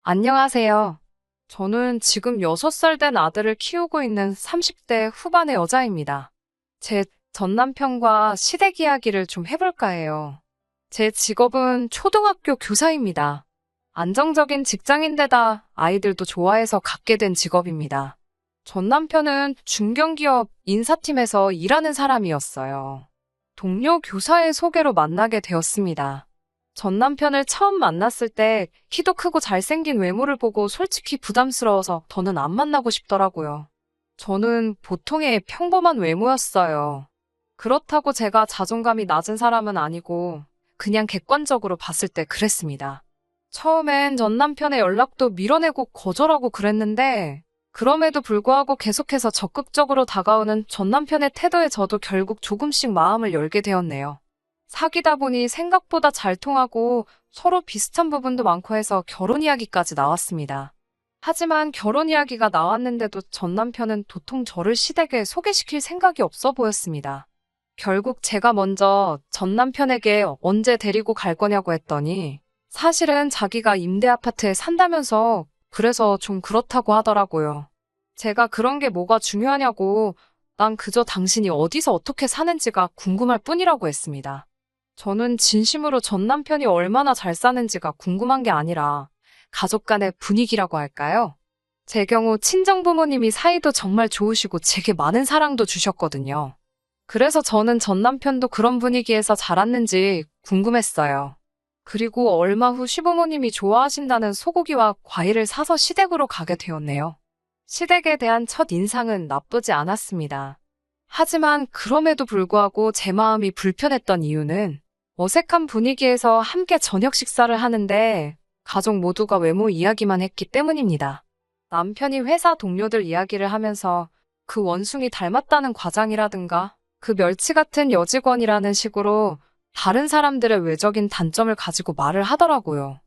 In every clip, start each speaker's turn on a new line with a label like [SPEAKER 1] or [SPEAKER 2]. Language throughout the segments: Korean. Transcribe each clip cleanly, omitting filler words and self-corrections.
[SPEAKER 1] 안녕하세요. 저는 지금 6살 된 아들을 키우고 있는 30대 후반의 여자입니다. 제 전 남편과 시댁 이야기를 좀 해볼까 해요. 제 직업은 초등학교 교사입니다. 안정적인 직장인데다 아이들도 좋아해서 갖게 된 직업입니다. 전 남편은 중견기업 인사팀에서 일하는 사람이었어요. 동료 교사의 소개로 만나게 되었습니다. 전 남편을 처음 만났을 때 키도 크고 잘생긴 외모를 보고 솔직히 부담스러워서 더는 안 만나고 싶더라고요. 저는 보통의 평범한 외모였어요. 그렇다고 제가 자존감이 낮은 사람은 아니고 그냥 객관적으로 봤을 때 그랬습니다. 처음엔 전 남편의 연락도 밀어내고 거절하고 그랬는데 그럼에도 불구하고 계속해서 적극적으로 다가오는 전 남편의 태도에 저도 결국 조금씩 마음을 열게 되었네요. 사귀다 보니 생각보다 잘 통하고 서로 비슷한 부분도 많고 해서 결혼 이야기까지 나왔습니다. 하지만 결혼 이야기가 나왔는데도 전 남편은 도통 저를 시댁에 소개시킬 생각이 없어 보였습니다. 결국 제가 먼저 전 남편에게 언제 데리고 갈 거냐고 했더니 사실은 자기가 임대 아파트에 산다면서 그래서 좀 그렇다고 하더라고요. 제가 그런 게 뭐가 중요하냐고 난 그저 당신이 어디서 어떻게 사는지가 궁금할 뿐이라고 했습니다. 저는 진심으로 전 남편이 얼마나 잘 사는지가 궁금한 게 아니라 가족 간의 분위기라고 할까요? 제 경우 친정부모님이 사이도 정말 좋으시고 제게 많은 사랑도 주셨거든요. 그래서 저는 전 남편도 그런 분위기에서 자랐는지 궁금했어요. 그리고 얼마 후 시부모님이 좋아하신다는 소고기와 과일을 사서 시댁으로 가게 되었네요. 시댁에 대한 첫 인상은 나쁘지 않았습니다. 하지만 그럼에도 불구하고 제 마음이 불편했던 이유는 어색한 분위기에서 함께 저녁 식사를 하는데 가족 모두가 외모 이야기만 했기 때문입니다. 남편이 회사 동료들 이야기를 하면서 그 원숭이 닮았다는 과장이라든가 그 멸치 같은 여직원이라는 식으로 다른 사람들의 외적인 단점을 가지고 말을 하더라고요.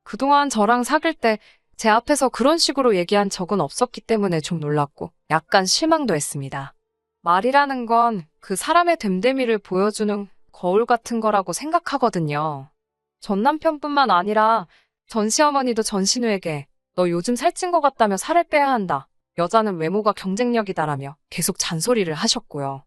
[SPEAKER 1] 그동안 저랑 사귈 때 제 앞에서 그런 식으로 얘기한 적은 없었기 때문에 좀 놀랐고 약간 실망도 했습니다. 말이라는 건 그 사람의 됨됨이를 보여주는 거울 같은 거라고 생각하거든요. 전 남편뿐만 아니라 전 시어머니도 전 신우에게 너 요즘 살찐 것 같다며 살을 빼야 한다. 여자는 외모가 경쟁력이다라며 계속 잔소리를 하셨고요.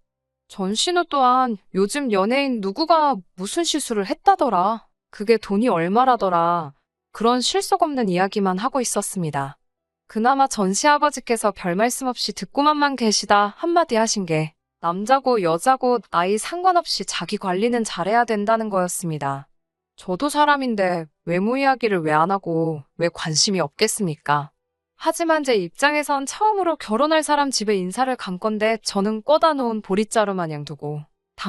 [SPEAKER 1] 전 신우 또한 요즘 연예인 누구가 무슨 시술을 했다더라. 그게 돈이 얼마라더라. 그런 실속 없는 이야기만 하고 있었습니다. 그나마 전 시아버지께서 별 말씀 없이 듣고만만 계시다 한마디 하신 게 남자고 여자고 나이 상관없이 자기 관리는 잘해야 된다는 거였습니다. 저도 사람인데 외모 이야기를 왜 안 하고 왜 관심이 없겠습니까? 하지만 제 입장에선 처음으로 결혼할 사람 집에 인사를 간 건데 저는 꿔다 놓은 보릿자루 마냥 두고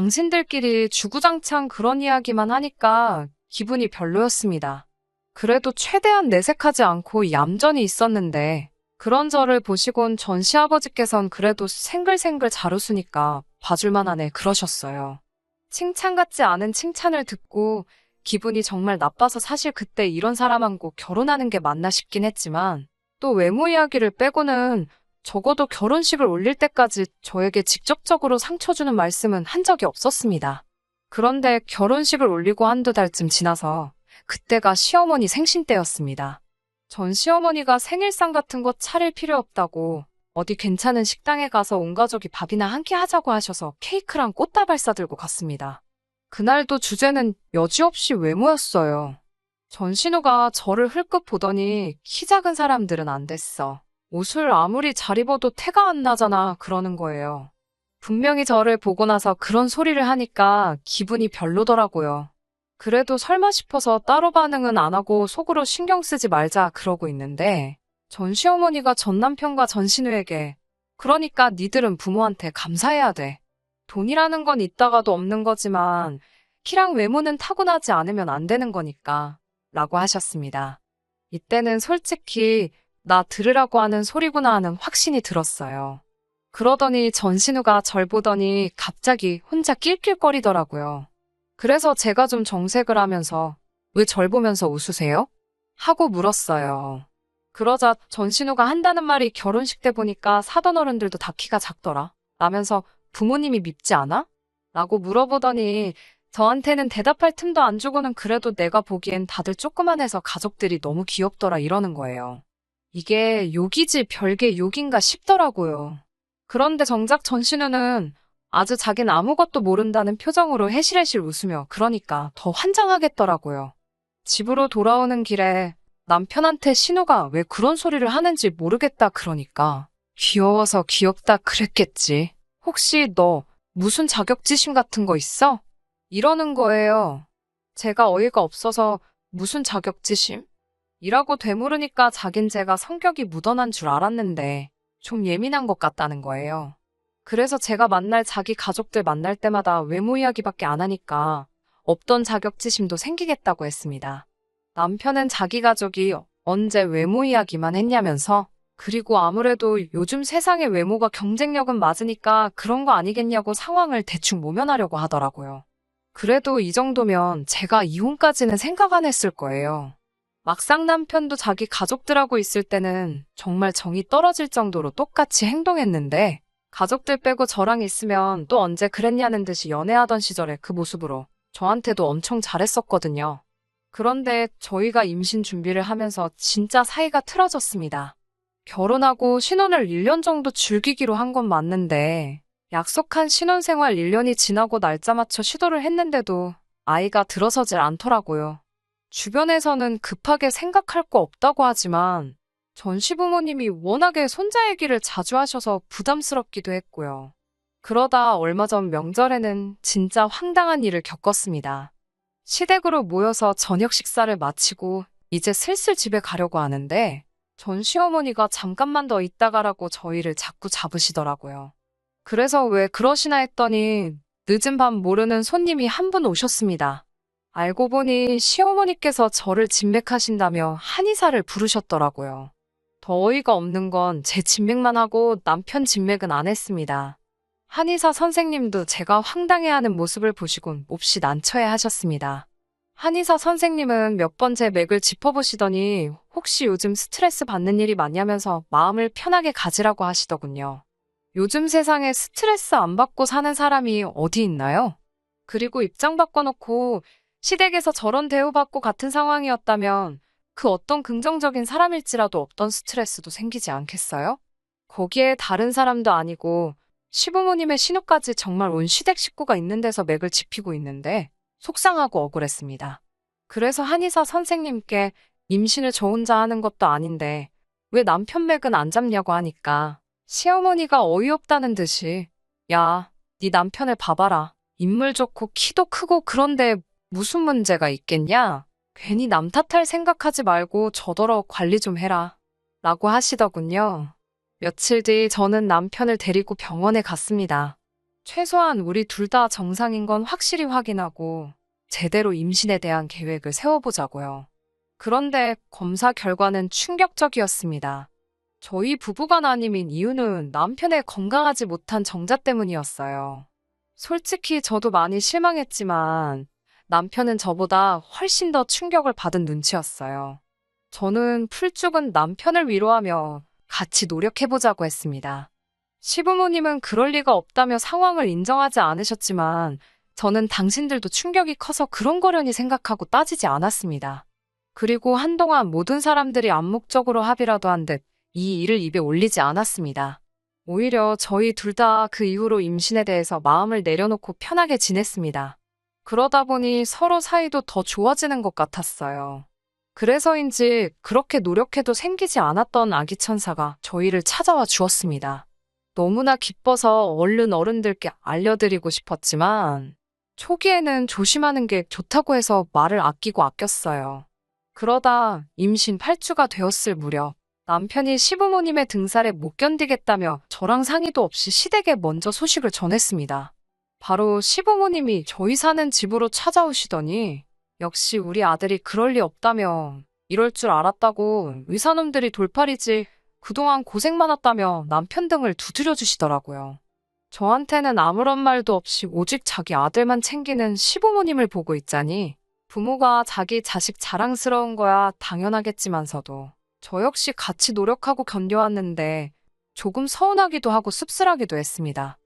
[SPEAKER 1] 당신들끼리 주구장창 그런 이야기만 하니까 기분이 별로였습니다. 그래도 최대한 내색하지 않고 얌전히 있었는데 그런 저를 보시곤 전 시아버지께선 그래도 생글생글 잘 웃으니까 봐줄만하네 그러셨어요. 칭찬 같지 않은 칭찬을 듣고 기분이 정말 나빠서 사실 그때 이런 사람하고 결혼하는 게 맞나 싶긴 했지만 또 외모 이야기를 빼고는 적어도 결혼식을 올릴 때까지 저에게 직접적으로 상처 주는 말씀은 한 적이 없었습니다. 그런데 결혼식을 올리고 한두 달쯤 지나서 그때가 시어머니 생신 때였습니다. 전 시어머니가 생일상 같은 거 차릴 필요 없다고 어디 괜찮은 식당에 가서 온 가족이 밥이나 한 끼 하자고 하셔서 케이크랑 꽃다발 싸들고 갔습니다. 그날도 주제는 여지없이 외모였어요. 전신우가 저를 흘끗 보더니 키 작은 사람들은 안 됐어. 옷을 아무리 잘 입어도 태가 안 나잖아 그러는 거예요. 분명히 저를 보고 나서 그런 소리를 하니까 기분이 별로더라고요. 그래도 설마 싶어서 따로 반응은 안 하고 속으로 신경 쓰지 말자 그러고 있는데 전 시어머니가 전 남편과 전 신우에게 그러니까 니들은 부모한테 감사해야 돼. 돈이라는 건 있다가도 없는 거지만 키랑 외모는 타고나지 않으면 안 되는 거니까 라고 하셨습니다. 이때는 솔직히 나 들으라고 하는 소리구나 하는 확신이 들었어요. 그러더니 전신우가 절 보더니 갑자기 혼자 낄낄거리더라고요. 그래서 제가 좀 정색을 하면서 왜 절 보면서 웃으세요? 하고 물었어요. 그러자 전신우가 한다는 말이 결혼식 때 보니까 사돈 어른들도 다 키가 작더라. 라면서 부모님이 밉지 않아? 라고 물어보더니 저한테는 대답할 틈도 안 주고는 그래도 내가 보기엔 다들 조그만해서 가족들이 너무 귀엽더라 이러는 거예요. 이게 욕이지 별게 욕인가 싶더라고요. 그런데 정작 전신우는 아주 자긴 아무것도 모른다는 표정으로 해실해실 웃으며 그러니까 더 환장하겠더라고요. 집으로 돌아오는 길에 남편한테 신우가 왜 그런 소리를 하는지 모르겠다 그러니까 귀여워서 귀엽다 그랬겠지. 혹시 너 무슨 자격지심 같은 거 있어? 이러는 거예요. 제가 어이가 없어서 무슨 자격지심? 이라고 되물으니까 자긴 제가 성격이 무던한 줄 알았는데 좀 예민한 것 같다는 거예요. 그래서 제가 만날 자기 가족들 만날 때마다 외모 이야기밖에 안 하니까 없던 자격지심도 생기겠다고 했습니다. 남편은 자기 가족이 언제 외모 이야기만 했냐면서 그리고 아무래도 요즘 세상의 외모가 경쟁력은 맞으니까 그런 거 아니겠냐고 상황을 대충 모면하려고 하더라고요. 그래도 이 정도면 제가 이혼까지는 생각 안 했을 거예요. 막상 남편도 자기 가족들하고 있을 때는 정말 정이 떨어질 정도로 똑같이 행동했는데 가족들 빼고 저랑 있으면 또 언제 그랬냐는 듯이 연애하던 시절의 그 모습으로 저한테도 엄청 잘했었거든요. 그런데 저희가 임신 준비를 하면서 진짜 사이가 틀어졌습니다. 결혼하고 신혼을 1년 정도 즐기기로 한 건 맞는데 약속한 신혼생활 1년이 지나고 날짜 맞춰 시도를 했는데도 아이가 들어서질 않더라고요. 주변에서는 급하게 생각할 거 없다고 하지만 전 시부모님이 워낙에 손자 얘기를 자주 하셔서 부담스럽기도 했고요. 그러다 얼마 전 명절에는 진짜 황당한 일을 겪었습니다. 시댁으로 모여서 저녁 식사를 마치고 이제 슬슬 집에 가려고 하는데 전 시어머니가 잠깐만 더 있다 가라고 저희를 자꾸 잡으시더라고요. 그래서 왜 그러시나 했더니 늦은 밤 모르는 손님이 한 분 오셨습니다. 알고 보니 시어머니께서 저를 진맥하신다며 한의사를 부르셨더라고요. 더 어이가 없는 건 제 진맥만 하고 남편 진맥은 안 했습니다. 한의사 선생님도 제가 황당해하는 모습을 보시곤 몹시 난처해 하셨습니다. 한의사 선생님은 몇 번 제 맥을 짚어보시더니 혹시 요즘 스트레스 받는 일이 많냐면서 마음을 편하게 가지라고 하시더군요. 요즘 세상에 스트레스 안 받고 사는 사람이 어디 있나요? 그리고 입장 바꿔놓고 시댁에서 저런 대우받고 같은 상황이었다면 그 어떤 긍정적인 사람일지라도 없던 스트레스도 생기지 않겠어요? 거기에 다른 사람도 아니고 시부모님의 신우까지 정말 온 시댁 식구가 있는 데서 맥을 짚히고 있는데 속상하고 억울했습니다. 그래서 한의사 선생님께 임신을 저 혼자 하는 것도 아닌데 왜 남편 맥은 안 잡냐고 하니까 시어머니가 어이없다는 듯이 야, 네 남편을 봐봐라. 인물 좋고 키도 크고 그런데 무슨 문제가 있겠냐? 괜히 남 탓할 생각하지 말고 저더러 관리 좀 해라. 라고 하시더군요. 며칠 뒤 저는 남편을 데리고 병원에 갔습니다. 최소한 우리 둘 다 정상인 건 확실히 확인하고 제대로 임신에 대한 계획을 세워보자고요. 그런데 검사 결과는 충격적이었습니다. 저희 부부간 아님인 이유는 남편의 건강하지 못한 정자 때문이었어요. 솔직히 저도 많이 실망했지만 남편은 저보다 훨씬 더 충격을 받은 눈치였어요. 저는 풀죽은 남편을 위로하며 같이 노력해보자고 했습니다. 시부모님은 그럴 리가 없다며 상황을 인정하지 않으셨지만 저는 당신들도 충격이 커서 그런 거려니 생각하고 따지지 않았습니다. 그리고 한동안 모든 사람들이 암묵적으로 합의라도 한 듯 이 일을 입에 올리지 않았습니다. 오히려 저희 둘 다 그 이후로 임신에 대해서 마음을 내려놓고 편하게 지냈습니다. 그러다 보니 서로 사이도 더 좋아지는 것 같았어요. 그래서인지 그렇게 노력해도 생기지 않았던 아기 천사가 저희를 찾아와 주었습니다. 너무나 기뻐서 얼른 어른들께 알려드리고 싶었지만 초기에는 조심하는 게 좋다고 해서 말을 아끼고 아꼈어요. 그러다 임신 8주가 되었을 무렵 남편이 시부모님의 등살에 못 견디겠다며 저랑 상의도 없이 시댁에 먼저 소식을 전했습니다. 바로 시부모님이 저희 사는 집으로 찾아오시더니 역시 우리 아들이 그럴 리 없다며 이럴 줄 알았다고 의사놈들이 돌팔이지 그동안 고생 많았다며 남편 등을 두드려 주시더라고요. 저한테는 아무런 말도 없이 오직 자기 아들만 챙기는 시부모님을 보고 있자니 부모가 자기 자식 자랑스러운 거야 당연하겠지만서도 저 역시 같이 노력하고 견뎌왔는데 조금 서운하기도 하고 씁쓸하기도 했습니다.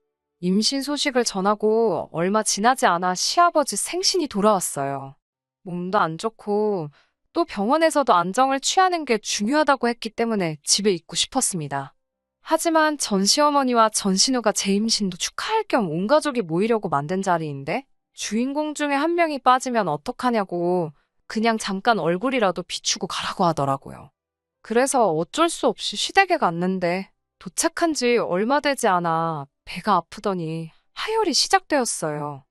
[SPEAKER 1] 임신 소식을 전하고 얼마 지나지 않아 시아버지 생신이 돌아왔어요. 몸도 안 좋고 또 병원에서도 안정을 취하는 게 중요하다고 했기 때문에 집에 있고 싶었습니다. 하지만 전 시어머니와 전 신우가 제 임신도 축하할 겸 온 가족이 모이려고 만든 자리인데 주인공 중에 한 명이 빠지면 어떡하냐고 그냥 잠깐 얼굴이라도 비추고 가라고 하더라고요. 그래서 어쩔 수 없이 시댁에 갔는데 도착한 지 얼마 되지 않아 배가 아프더니 하혈이 시작되었어요.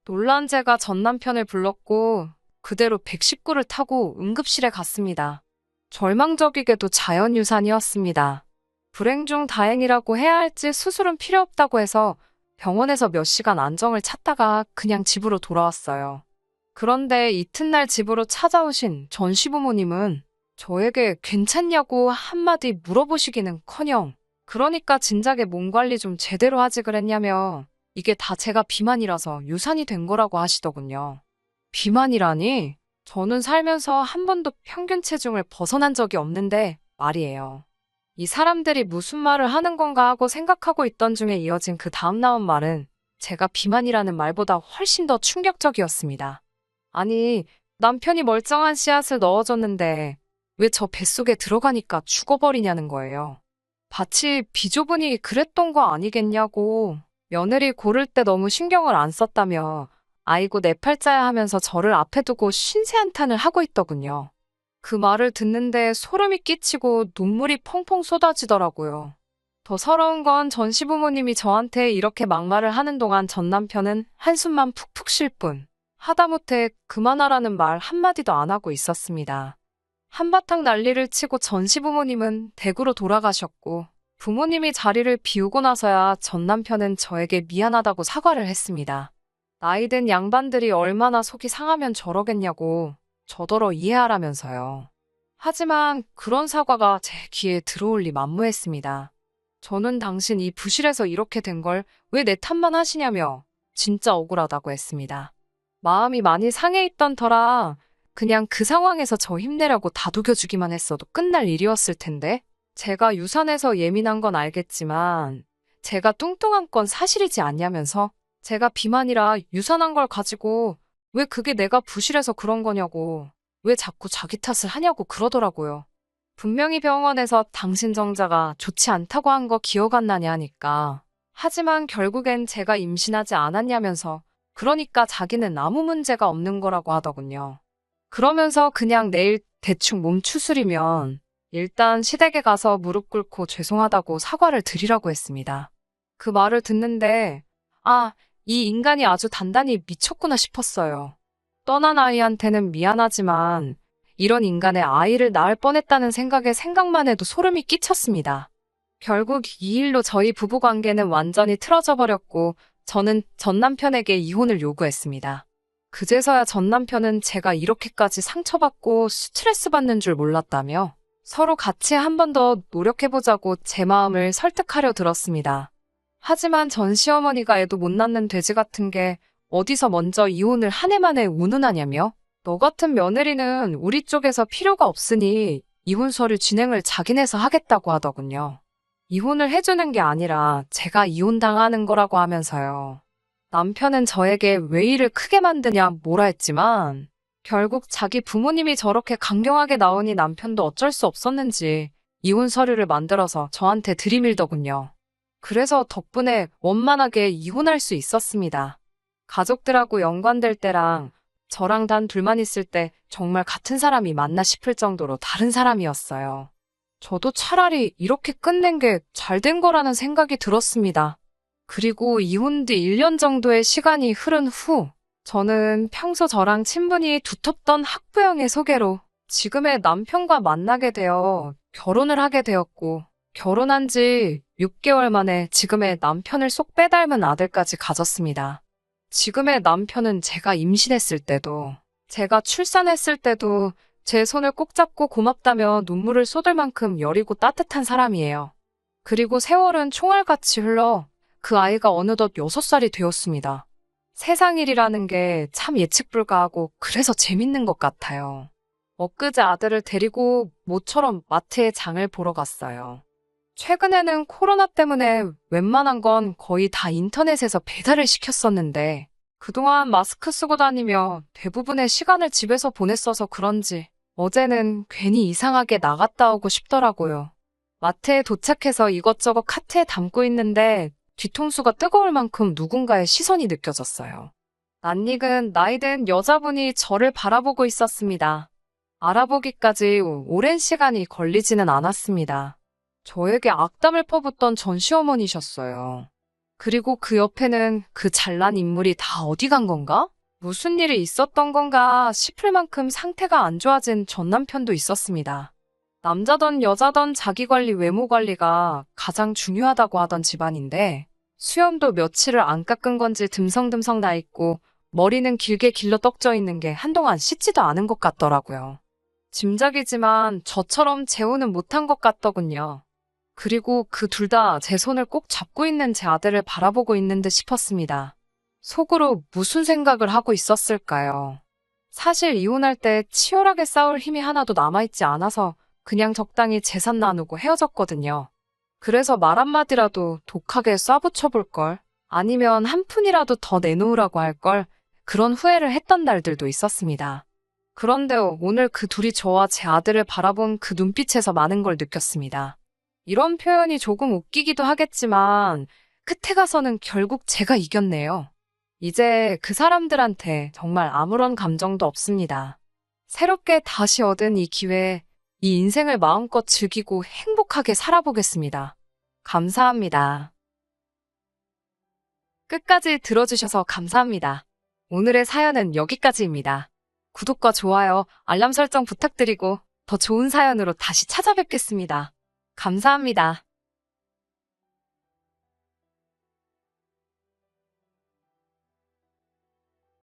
[SPEAKER 1] 놀란 제가 전 남편을 불렀고 그대로 119를 타고 응급실에 갔습니다. 절망적이게도 자연유산이었습니다. 불행 중 다행이라고 해야 할지 수술은 필요 없다고 해서 병원에서 몇 시간 안정을 찾다가 그냥 집으로 돌아왔어요. 그런데 이튿날 집으로 찾아오신 전 시부모님은 저에게 괜찮냐고 한마디 물어보시기는커녕 그러니까 진작에 몸 관리 좀 제대로 하지 그랬냐며 이게 다 제가 비만이라서 유산이 된 거라고 하시더군요. 비만이라니? 저는 살면서 한 번도 평균 체중을 벗어난 적이 없는데 말이에요. 이 사람들이 무슨 말을 하는 건가 하고 생각하고 있던 중에 이어진 그 다음 나온 말은 제가 비만이라는 말보다 훨씬 더 충격적이었습니다. 아니, 남편이 멀쩡한 씨앗을 넣어줬는데 왜 저 뱃속에 들어가니까 죽어버리냐는 거예요. 밭이 비좁으니 그랬던 거 아니겠냐고. 며느리 고를 때 너무 신경을 안 썼다며 아이고 내 팔자야 하면서 저를 앞에 두고 신세한탄을 하고 있더군요. 그 말을 듣는데 소름이 끼치고 눈물이 펑펑 쏟아지더라고요. 더 서러운 건 전 시부모님이 저한테 이렇게 막말을 하는 동안 전 남편은 한숨만 푹푹 쉴 뿐 하다못해 그만하라는 말 한마디도 안 하고 있었습니다. 한바탕 난리를 치고 전 시부모님은 댁으로 돌아가셨고 부모님이 자리를 비우고 나서야 전 남편은 저에게 미안하다고 사과를 했습니다. 나이든 양반들이 얼마나 속이 상하면 저러겠냐고 저더러 이해하라면서요. 하지만 그런 사과가 제 귀에 들어올 리 만무했습니다. 저는 당신 이 부실에서 이렇게 된 걸 왜 내 탓만 하시냐며 진짜 억울하다고 했습니다. 마음이 많이 상해 있던 터라 그냥 그 상황에서 저 힘내라고 다독여주기만 했어도 끝날 일이었을 텐데 제가 유산해서 예민한 건 알겠지만 제가 뚱뚱한 건 사실이지 않냐면서 제가 비만이라 유산한 걸 가지고 왜 그게 내가 부실해서 그런 거냐고 왜 자꾸 자기 탓을 하냐고 그러더라고요. 분명히 병원에서 당신 정자가 좋지 않다고 한 거 기억 안 나냐 하니까 하지만 결국엔 제가 임신하지 않았냐면서 그러니까 자기는 아무 문제가 없는 거라고 하더군요. 그러면서 그냥 내일 대충 몸 추스리면 일단 시댁에 가서 무릎 꿇고 죄송하다고 사과를 드리라고 했습니다. 그 말을 듣는데 아, 이 인간이 아주 단단히 미쳤구나 싶었어요. 떠난 아이한테는 미안하지만 이런 인간의 아이를 낳을 뻔했다는 생각만 해도 소름이 끼쳤습니다. 결국 이 일로 저희 부부관계는 완전히 틀어져 버렸고 저는 전 남편에게 이혼을 요구했습니다. 그제서야 전 남편은 제가 이렇게까지 상처받고 스트레스 받는 줄 몰랐다며 서로 같이 한 번 더 노력해보자고 제 마음을 설득하려 들었습니다. 하지만 전 시어머니가 애도 못 낳는 돼지 같은 게 어디서 먼저 이혼을 한 해 만에 운운하냐며 너 같은 며느리는 우리 쪽에서 필요가 없으니 이혼 서류 진행을 자기네서 하겠다고 하더군요. 이혼을 해주는 게 아니라 제가 이혼당하는 거라고 하면서요. 남편은 저에게 왜 일을 크게 만드냐 뭐라 했지만 결국 자기 부모님이 저렇게 강경하게 나오니 남편도 어쩔 수 없었는지 이혼 서류를 만들어서 저한테 들이밀더군요. 그래서 덕분에 원만하게 이혼할 수 있었습니다. 가족들하고 연관될 때랑 저랑 단 둘만 있을 때 정말 같은 사람이 맞나 싶을 정도로 다른 사람이었어요. 저도 차라리 이렇게 끝낸 게 잘 된 거라는 생각이 들었습니다. 그리고 이혼 뒤 1년 정도의 시간이 흐른 후 저는 평소 저랑 친분이 두텁던 학부형의 소개로 지금의 남편과 만나게 되어 결혼을 하게 되었고 결혼한 지 6개월 만에 지금의 남편을 쏙 빼닮은 아들까지 가졌습니다. 지금의 남편은 제가 임신했을 때도 제가 출산했을 때도 제 손을 꼭 잡고 고맙다며 눈물을 쏟을 만큼 여리고 따뜻한 사람이에요. 그리고 세월은 총알같이 흘러 그 아이가 어느덧 6살이 되었습니다. 세상 일이라는 게 참 예측 불가하고 그래서 재밌는 것 같아요. 엊그제 아들을 데리고 모처럼 마트에 장을 보러 갔어요. 최근에는 코로나 때문에 웬만한 건 거의 다 인터넷에서 배달을 시켰었는데, 그동안 마스크 쓰고 다니며 대부분의 시간을 집에서 보냈어서 그런지 어제는 괜히 이상하게 나갔다 오고 싶더라고요. 마트에 도착해서 이것저것 카트에 담고 있는데 뒤통수가 뜨거울 만큼 누군가의 시선이 느껴졌어요. 낯익은 나이든 여자분이 저를 바라보고 있었습니다. 알아보기까지 오랜 시간이 걸리지는 않았습니다. 저에게 악담을 퍼붓던 전 시어머니셨어요. 그리고 그 옆에는 그 잘난 인물이 다 어디 간 건가? 무슨 일이 있었던 건가 싶을 만큼 상태가 안 좋아진 전 남편도 있었습니다. 남자든 여자든 자기 관리, 외모 관리가 가장 중요하다고 하던 집안인데 수염도 며칠을 안 깎은 건지 듬성듬성 나 있고 머리는 길게 길러 떡져 있는 게 한동안 씻지도 않은 것 같더라고요. 짐작이지만 저처럼 재혼은 못한 것 같더군요. 그리고 그 둘 다 제 손을 꼭 잡고 있는 제 아들을 바라보고 있는 듯 싶었습니다. 속으로 무슨 생각을 하고 있었을까요? 사실 이혼할 때 치열하게 싸울 힘이 하나도 남아있지 않아서 그냥 적당히 재산 나누고 헤어졌거든요. 그래서 말 한마디라도 독하게 쏴붙여 걸, 아니면 한 푼이라도 더 내놓으라고 할 걸, 그런 후회를 했던 날들도 있었습니다. 그런데 오늘 그 둘이 저와 제 아들을 바라본 그 눈빛에서 많은 걸 느꼈습니다. 이런 표현이 조금 웃기기도 하겠지만 끝에 가서는 결국 제가 이겼네요. 이제 그 사람들한테 정말 아무런 감정도 없습니다. 새롭게 다시 얻은 이 기회에 이 인생을 마음껏 즐기고 행복하게 살아보겠습니다. 감사합니다. 끝까지 들어주셔서 감사합니다. 오늘의 사연은 여기까지입니다. 구독과 좋아요, 알람 설정 부탁드리고 더 좋은 사연으로 다시 찾아뵙겠습니다. 감사합니다.